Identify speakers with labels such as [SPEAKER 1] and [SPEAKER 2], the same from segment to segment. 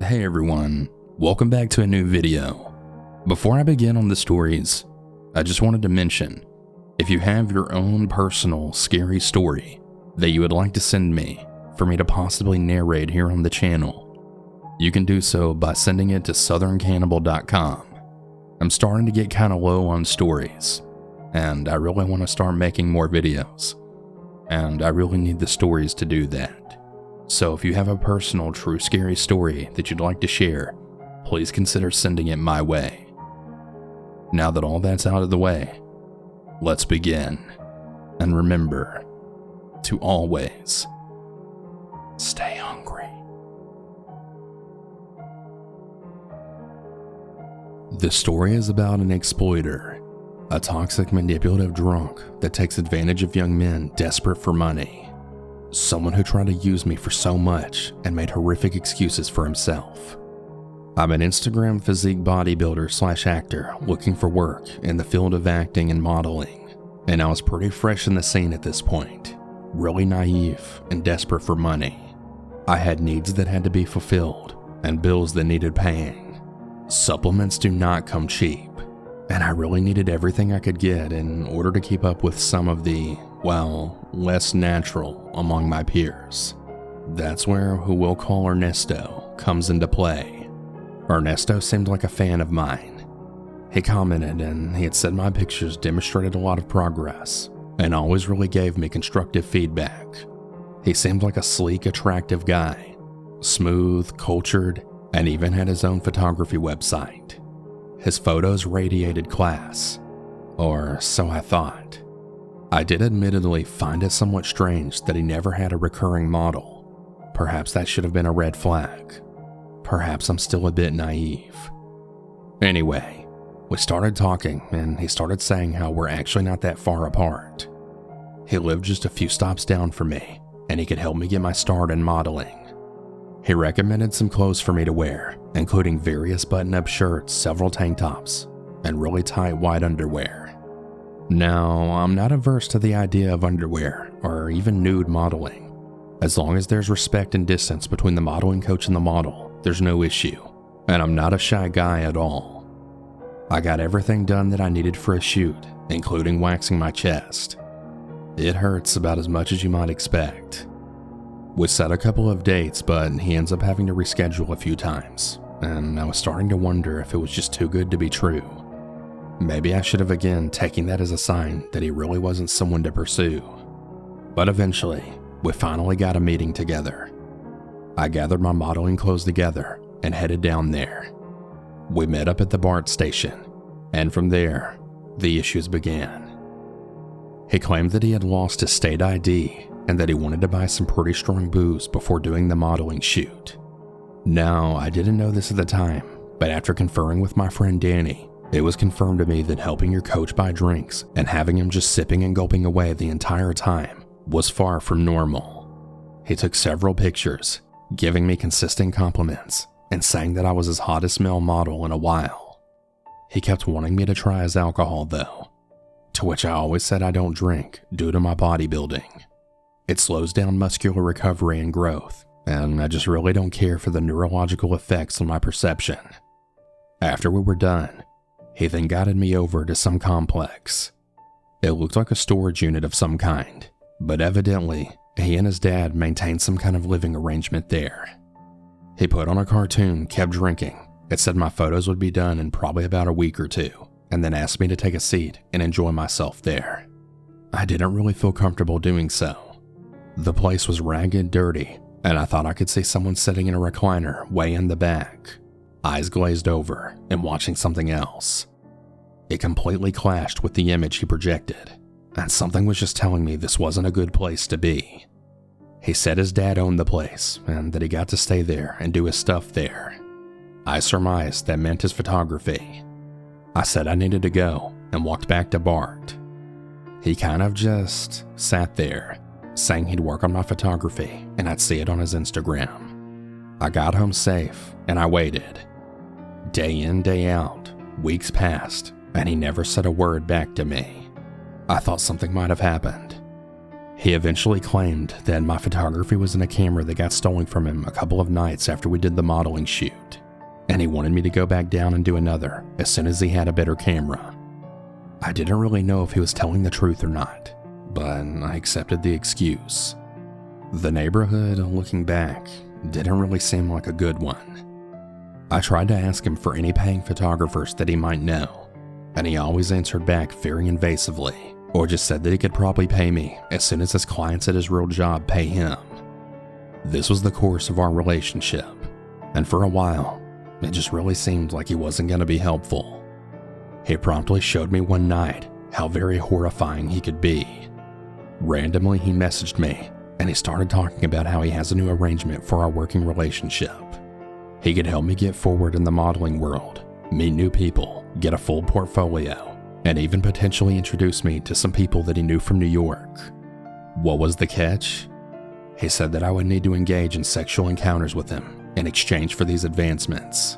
[SPEAKER 1] Hey everyone, welcome back to a new video. Before I begin on the stories, I just wanted to mention, if you have your own personal scary story that you would like to send me for me to possibly narrate here on the channel, you can do so by sending it to southerncannibal.com. I'm starting to get kind of low on stories, and I really want to start making more videos, and I really need the stories to do that. So if you have a personal true scary story that you'd like to share, please consider sending it my way. Now that all that's out of the way, let's begin. And remember to always stay hungry. This story is about an exploiter, a toxic, manipulative drunk that takes advantage of young men desperate for money. Someone who tried to use me for so much and made horrific excuses for himself. I'm an Instagram physique bodybuilder / actor looking for work in the field of acting and modeling, and I was pretty fresh in the scene at this point, really naive and desperate for money. I had needs that had to be fulfilled and bills that needed paying. Supplements do not come cheap, and I really needed everything I could get in order to keep up with some of the, less natural among my peers. That's where who we'll call Ernesto comes into play. Ernesto seemed like a fan of mine. He commented and he had said my pictures demonstrated a lot of progress and always really gave me constructive feedback. He seemed like a sleek, attractive guy, smooth, cultured, and even had his own photography website. His photos radiated class, or so I thought. I did admittedly find it somewhat strange that he never had a recurring model. Perhaps that should have been a red flag. Perhaps I'm still a bit naive. Anyway, we started talking and he started saying how we're actually not that far apart. He lived just a few stops down from me and he could help me get my start in modeling. He recommended some clothes for me to wear, including various button-up shirts, several tank tops, and really tight white underwear. Now, I'm not averse to the idea of underwear or even nude modeling. As long as there's respect and distance between the modeling coach and the model, there's no issue, and I'm not a shy guy at all. I got everything done that I needed for a shoot, including waxing my chest. It hurts about as much as you might expect. We set a couple of dates, but he ends up having to reschedule a few times, and I was starting to wonder if it was just too good to be true. Maybe I should have again taken that as a sign that he really wasn't someone to pursue. But eventually, we finally got a meeting together. I gathered my modeling clothes together and headed down there. We met up at the BART station, and from there, the issues began. He claimed that he had lost his state ID and that he wanted to buy some pretty strong booze before doing the modeling shoot. Now, I didn't know this at the time, but after conferring with my friend Danny, it was confirmed to me that helping your coach buy drinks and having him just sipping and gulping away the entire time was far from normal. He took several pictures, giving me consistent compliments and saying that I was his hottest male model in a while. He kept wanting me to try his alcohol though, to which I always said I don't drink due to my bodybuilding. It slows down muscular recovery and growth, and I just really don't care for the neurological effects on my perception. After we were done, he then guided me over to some complex. It looked like a storage unit of some kind, but evidently, he and his dad maintained some kind of living arrangement there. He put on a cartoon, kept drinking. It said my photos would be done in probably about a week or two, and then asked me to take a seat and enjoy myself there. I didn't really feel comfortable doing so. The place was ragged, dirty, and I thought I could see someone sitting in a recliner way in the back, eyes glazed over and watching something else. It completely clashed with the image he projected, and something was just telling me this wasn't a good place to be. He said his dad owned the place and that he got to stay there and do his stuff there. I surmised that meant his photography. I said I needed to go and walked back to BART. He kind of just sat there, saying he'd work on my photography and I'd see it on his Instagram. I got home safe and I waited. Day in, day out, weeks passed, and he never said a word back to me. I thought something might have happened. He eventually claimed that my photography was in a camera that got stolen from him a couple of nights after we did the modeling shoot, and he wanted me to go back down and do another as soon as he had a better camera. I didn't really know if he was telling the truth or not, but I accepted the excuse. The neighborhood, looking back, didn't really seem like a good one. I tried to ask him for any paying photographers that he might know, and he always answered back very invasively, or just said that he could probably pay me as soon as his clients at his real job pay him. This was the course of our relationship, and for a while, it just really seemed like he wasn't going to be helpful. He promptly showed me one night how very horrifying he could be. Randomly, he messaged me, and he started talking about how he has a new arrangement for our working relationship. He could help me get forward in the modeling world, meet new people, get a full portfolio, and even potentially introduce me to some people that he knew from New York. What was the catch? He said that I would need to engage in sexual encounters with him in exchange for these advancements.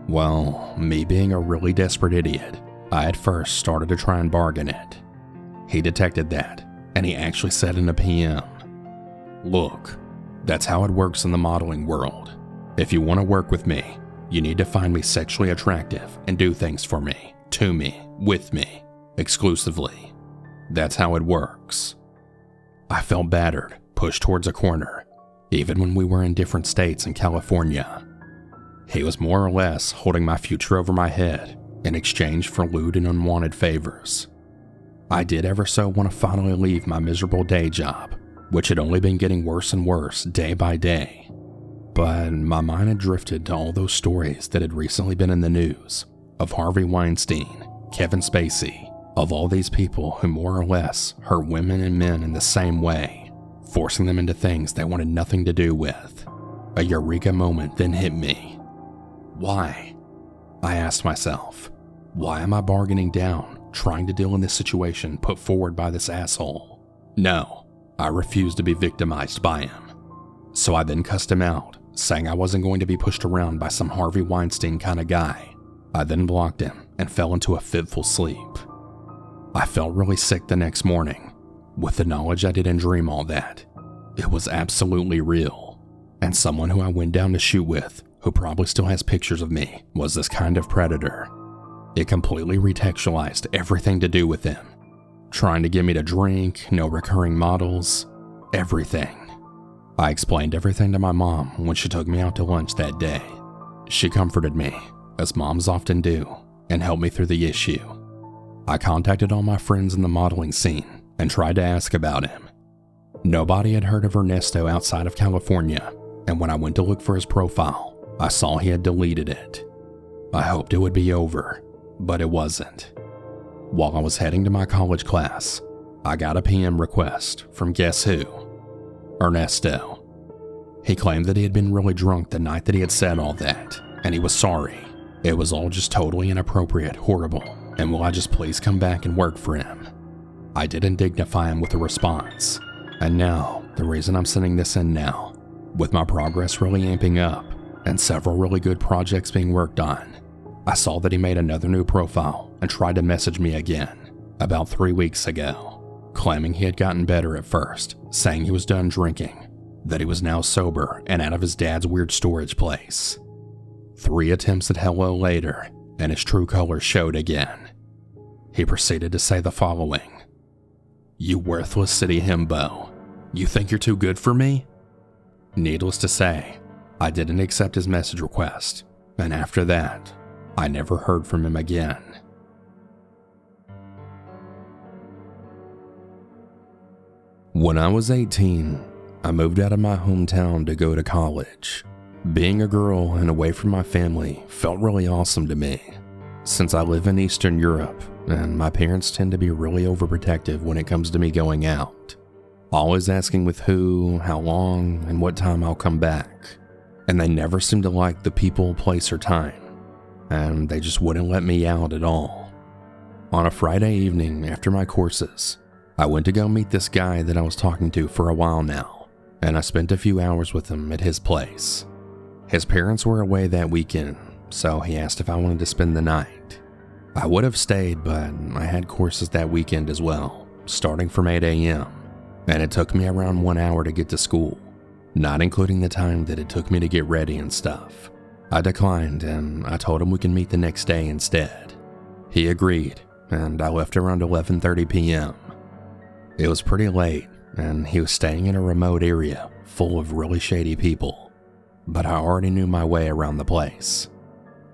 [SPEAKER 1] Well, me being a really desperate idiot, I at first started to try and bargain it. He detected that, and he actually said in a PM, "Look, that's how it works in the modeling world. If you want to work with me, you need to find me sexually attractive and do things for me, to me, with me, exclusively. That's how it works." I felt battered, pushed towards a corner, even when we were in different states in California. He was more or less holding my future over my head in exchange for lewd and unwanted favors. I did ever so want to finally leave my miserable day job, which had only been getting worse and worse day by day. But my mind had drifted to all those stories that had recently been in the news of Harvey Weinstein, Kevin Spacey, of all these people who more or less hurt women and men in the same way, forcing them into things they wanted nothing to do with. A eureka moment then hit me. Why? I asked myself, why am I bargaining down, trying to deal in this situation put forward by this asshole? No, I refused to be victimized by him. So I then cussed him out, saying I wasn't going to be pushed around by some Harvey Weinstein kind of guy. I then blocked him and fell into a fitful sleep. I felt really sick the next morning, with the knowledge I didn't dream all that. It was absolutely real, and someone who I went down to shoot with, who probably still has pictures of me, was this kind of predator. It completely retextualized everything to do with him, trying to get me to drink, no recurring models, everything. I explained everything to my mom when she took me out to lunch that day. She comforted me, as moms often do, and helped me through the issue. I contacted all my friends in the modeling scene and tried to ask about him. Nobody had heard of Ernesto outside of California, and when I went to look for his profile, I saw he had deleted it. I hoped it would be over, but it wasn't. While I was heading to my college class, I got a PM request from guess who? Ernesto. He claimed that he had been really drunk the night that he had said all that, and he was sorry. It was all just totally inappropriate, horrible, and will I just please come back and work for him? I didn't dignify him with a response, and now, the reason I'm sending this in now, with my progress really amping up, and several really good projects being worked on, I saw that he made another new profile and tried to message me again, about 3 weeks ago, claiming he had gotten better at first, saying he was done drinking, that he was now sober and out of his dad's weird storage place. 3 attempts at hello later, and his true colors showed again. He proceeded to say the following: "You worthless city himbo, you think you're too good for me?" Needless to say, I didn't accept his message request, and after that, I never heard from him again. When I was 18, I moved out of my hometown to go to college. Being a girl and away from my family felt really awesome to me, since I live in Eastern Europe and my parents tend to be really overprotective when it comes to me going out, always asking with who, how long, and what time I'll come back. And they never seemed to like the people, place, or time, and they just wouldn't let me out at all. On a Friday evening after my courses, I went to go meet this guy that I was talking to for a while now, and I spent a few hours with him at his place. His parents were away that weekend, so he asked if I wanted to spend the night. I would have stayed, but I had courses that weekend as well, starting from 8 a.m., and it took me around 1 hour to get to school, not including the time that it took me to get ready and stuff. I declined, and I told him we can meet the next day instead. He agreed, and I left around 11:30 p.m. It was pretty late, and he was staying in a remote area full of really shady people, but I already knew my way around the place.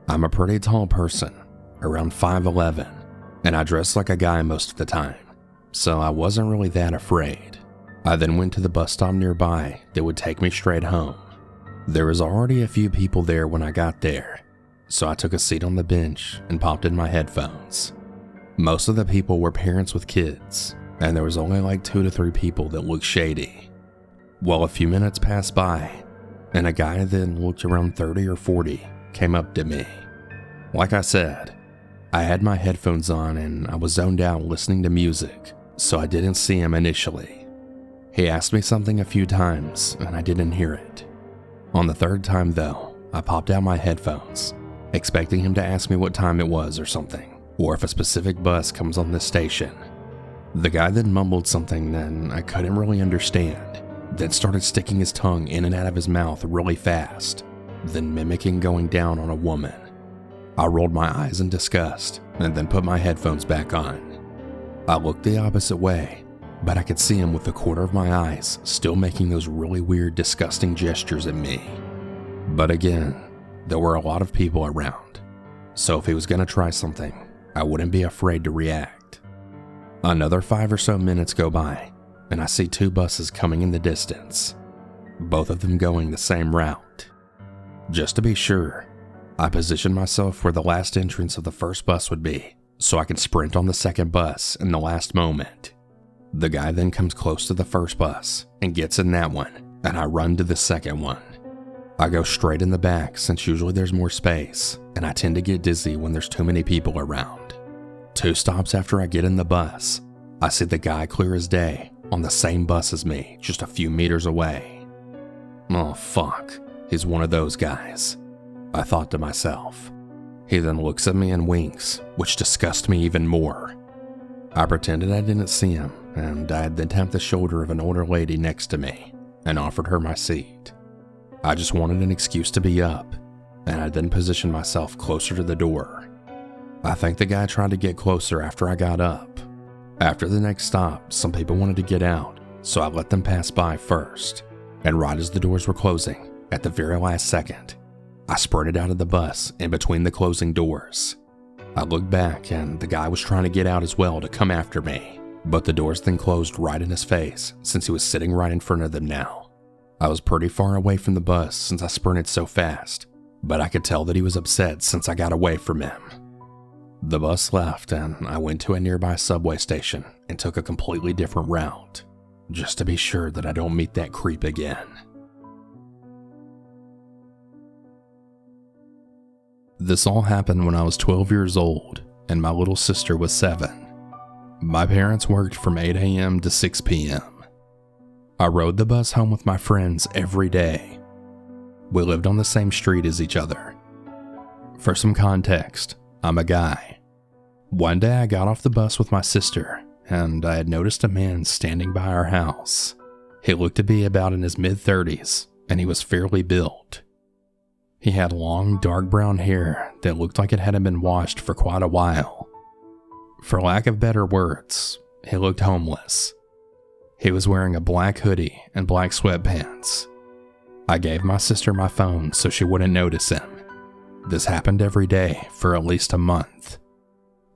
[SPEAKER 1] I'm a pretty tall person, around 5'11", and I dress like a guy most of the time, so I wasn't really that afraid. I then went to the bus stop nearby that would take me straight home. There was already a few people there when I got there, so I took a seat on the bench and popped in my headphones. Most of the people were parents with kids, and there was only like 2 to 3 people that looked shady. Well, a few minutes passed by, and a guy that looked around 30 or 40 came up to me. Like I said, I had my headphones on and I was zoned out listening to music, so I didn't see him initially. He asked me something a few times and I didn't hear it. On the third time though, I popped out my headphones, expecting him to ask me what time it was or something, or if a specific bus comes on this station. The guy then mumbled something that I couldn't really understand, then started sticking his tongue in and out of his mouth really fast, then mimicking going down on a woman. I rolled my eyes in disgust and then put my headphones back on. I looked the opposite way, but I could see him with the corner of my eyes still making those really weird, disgusting gestures at me. But again, there were a lot of people around, so if he was gonna try something, I wouldn't be afraid to react. Another 5 or so minutes go by, and I see 2 buses coming in the distance, both of them going the same route. Just to be sure, I positioned myself where the last entrance of the first bus would be, so I could sprint on the second bus in the last moment. The guy then comes close to the first bus and gets in that one, and I run to the second one. I go straight in the back since usually there's more space, and I tend to get dizzy when there's too many people around. 2 stops after I get in the bus, I see the guy clear as day on the same bus as me, just a few meters away. Oh fuck, he's one of those guys, I thought to myself. He then looks at me and winks, which disgusts me even more. I pretended I didn't see him, and I then tapped the shoulder of an older lady next to me and offered her my seat. I just wanted an excuse to be up, and I then positioned myself closer to the door. I think the guy tried to get closer after I got up. After the next stop, some people wanted to get out, so I let them pass by first, and right as the doors were closing, at the very last second, I sprinted out of the bus in between the closing doors. I looked back and the guy was trying to get out as well to come after me, but the doors then closed right in his face since he was sitting right in front of them now. I was pretty far away from the bus since I sprinted so fast, but I could tell that he was upset since I got away from him. The bus left and I went to a nearby subway station and took a completely different route, just to be sure that I don't meet that creep again. This all happened when I was 12 years old and my little sister was 7. My parents worked from 8 a.m. to 6 p.m. I rode the bus home with my friends every day. We lived on the same street as each other. For some context, I'm a guy. One day I got off the bus with my sister and I had noticed a man standing by our house. He looked to be about in his mid-30s and he was fairly built. He had long, dark brown hair that looked like it hadn't been washed for quite a while. For lack of better words, he looked homeless. He was wearing a black hoodie and black sweatpants. I gave my sister my phone so she wouldn't notice him. This happened every day for at least a month.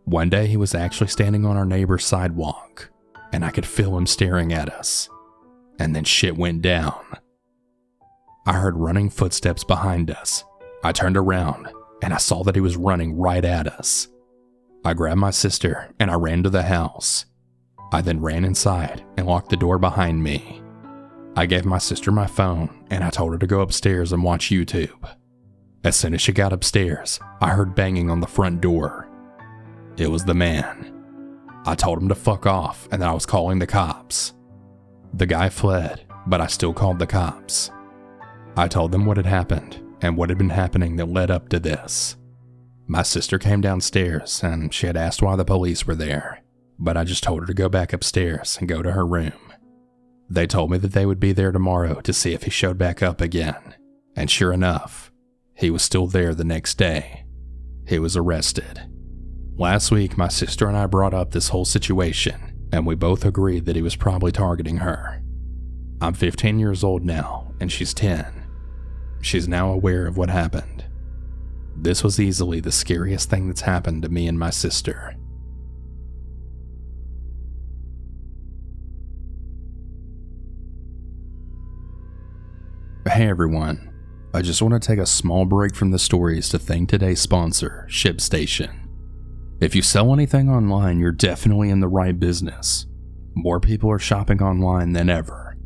[SPEAKER 1] One day he was actually standing on our neighbor's sidewalk, and I could feel him staring at us. And then shit went down. I heard running footsteps behind us. I turned around, and I saw that he was running right at us. I grabbed my sister, and I ran to the house. I then ran inside and locked the door behind me. I gave my sister my phone, and I told her to go upstairs and watch YouTube. As soon as she got upstairs, I heard banging on the front door. It was the man. I told him to fuck off and that I was calling the cops. The guy fled, but I still called the cops. I told them what had happened and what had been happening that led up to this. My sister came downstairs and she had asked why the police were there, but I just told her to go back upstairs and go to her room. They told me that they would be there tomorrow to see if he showed back up again, and sure enough, he was still there the next day. He was arrested. Last week, my sister and I brought up this whole situation, and we both agreed that he was probably targeting her. I'm 15 years old now, and she's 10. She's now aware of what happened. This was easily the scariest thing that's happened to me and my sister. Hey everyone, I just want to take a small break from the stories to thank today's sponsor, Shipstation. If you sell anything online, you're definitely in the right business. More people are shopping online than ever.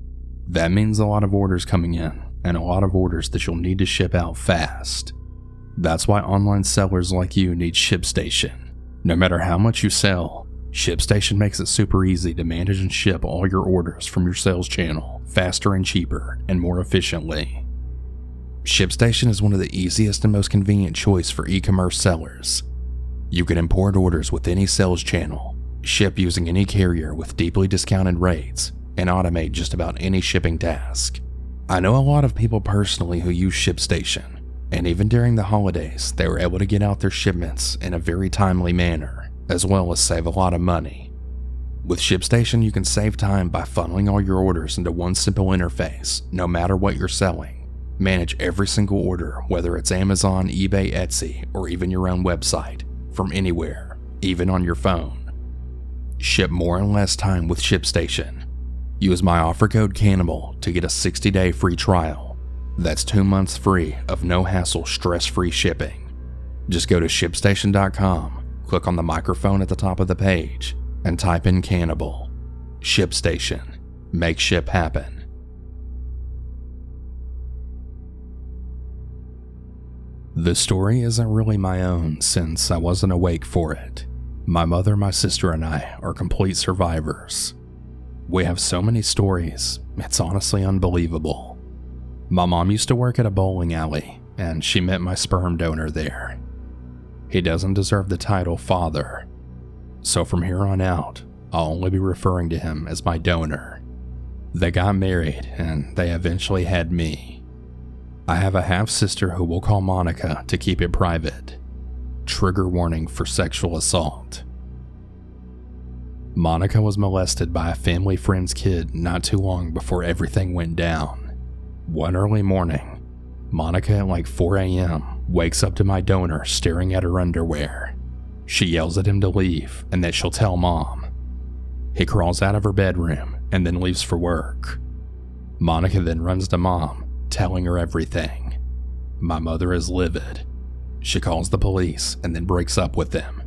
[SPEAKER 1] That means a lot of orders coming in, and a lot of orders that you'll need to ship out fast. That's why online sellers like you need Shipstation. No matter how much you sell, Shipstation makes it super easy to manage and ship all your orders from your sales channel faster and cheaper and more efficiently. Shipstation is one of the easiest and most convenient choice for e-commerce sellers. You can import orders with any sales channel, ship using any carrier with deeply discounted rates, and automate just about any shipping task. I know a lot of people personally who use Shipstation, and even during the holidays, they were able to get out their shipments in a very timely manner, as well as save a lot of money. With Shipstation, you can save time by funneling all your orders into one simple interface, no matter what you're selling. Manage every single order, whether it's Amazon, eBay, Etsy, or even your own website, from anywhere, even on your phone. Ship more in less time with Shipstation. Use my offer code Cannibal to get a 60-day free trial. That's 2 months free of no-hassle, stress-free shipping. Just go to shipstation.com, click on the microphone at the top of the page, and type in Cannibal. Shipstation. Make ship happen. The story isn't really my own since I wasn't awake for it. My mother, my sister, and I are complete survivors. We have so many stories, it's honestly unbelievable. My mom used to work at a bowling alley, and she met my sperm donor there. He doesn't deserve the title father, so from here on out, I'll only be referring to him as my donor. They got married, and they eventually had me. I have a half-sister who we'll call Monica to keep it private. Trigger warning for sexual assault. Monica was molested by a family friend's kid not too long before everything went down. One early morning, Monica at like 4 a.m. wakes up to my donor staring at her underwear. She yells at him to leave and that she'll tell Mom. He crawls out of her bedroom and then leaves for work. Monica then runs to Mom, telling her everything. My mother is livid. She calls the police and then breaks up with them.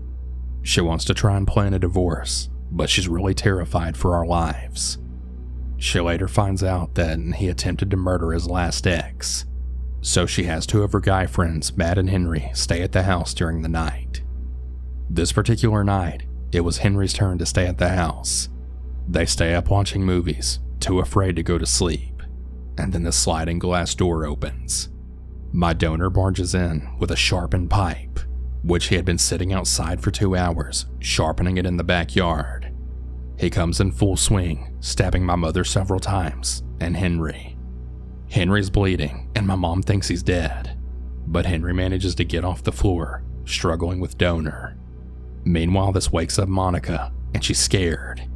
[SPEAKER 1] She wants to try and plan a divorce, but she's really terrified for our lives. She later finds out that he attempted to murder his last ex, so she has 2 of her guy friends, Matt and Henry, stay at the house during the night. This particular night, it was Henry's turn to stay at the house. They stay up watching movies, too afraid to go to sleep, and then the sliding glass door opens. My donor barges in with a sharpened pipe, which he had been sitting outside for 2 hours, sharpening it in the backyard. He comes in full swing, stabbing my mother several times, and Henry. Henry's bleeding, and my mom thinks he's dead, but Henry manages to get off the floor, struggling with donor. Meanwhile, this wakes up Monica, and she's scared.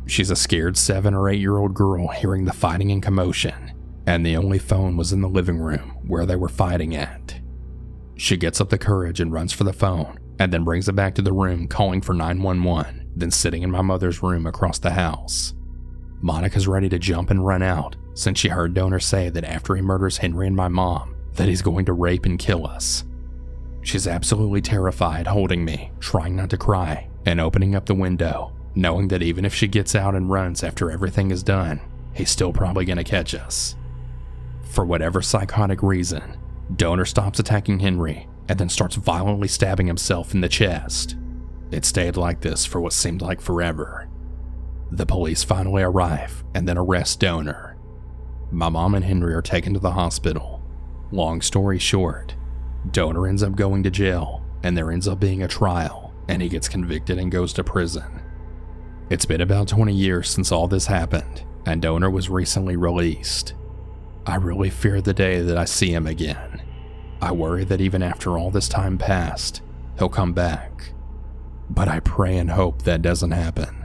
[SPEAKER 1] She's a scared 7 or 8-year-old girl hearing the fighting and commotion, and the only phone was in the living room where they were fighting at. She gets up the courage and runs for the phone, and then brings it back to the room calling for 911, then sitting in my mother's room across the house. Monica's ready to jump and run out since she heard donor say that after he murders Henry and my mom, that he's going to rape and kill us. She's absolutely terrified, holding me, trying not to cry, and opening up the window, knowing that even if she gets out and runs after everything is done, he's still probably going to catch us. For whatever psychotic reason, donor stops attacking Henry and then starts violently stabbing himself in the chest. It stayed like this for what seemed like forever. The police finally arrive and then arrest donor. My mom and Henry are taken to the hospital. Long story short, donor ends up going to jail, and there ends up being a trial, and he gets convicted and goes to prison. It's been about 20 years since all this happened, and owner was recently released. I really fear the day that I see him again. I worry that even after all this time passed, he'll come back. But I pray and hope that doesn't happen.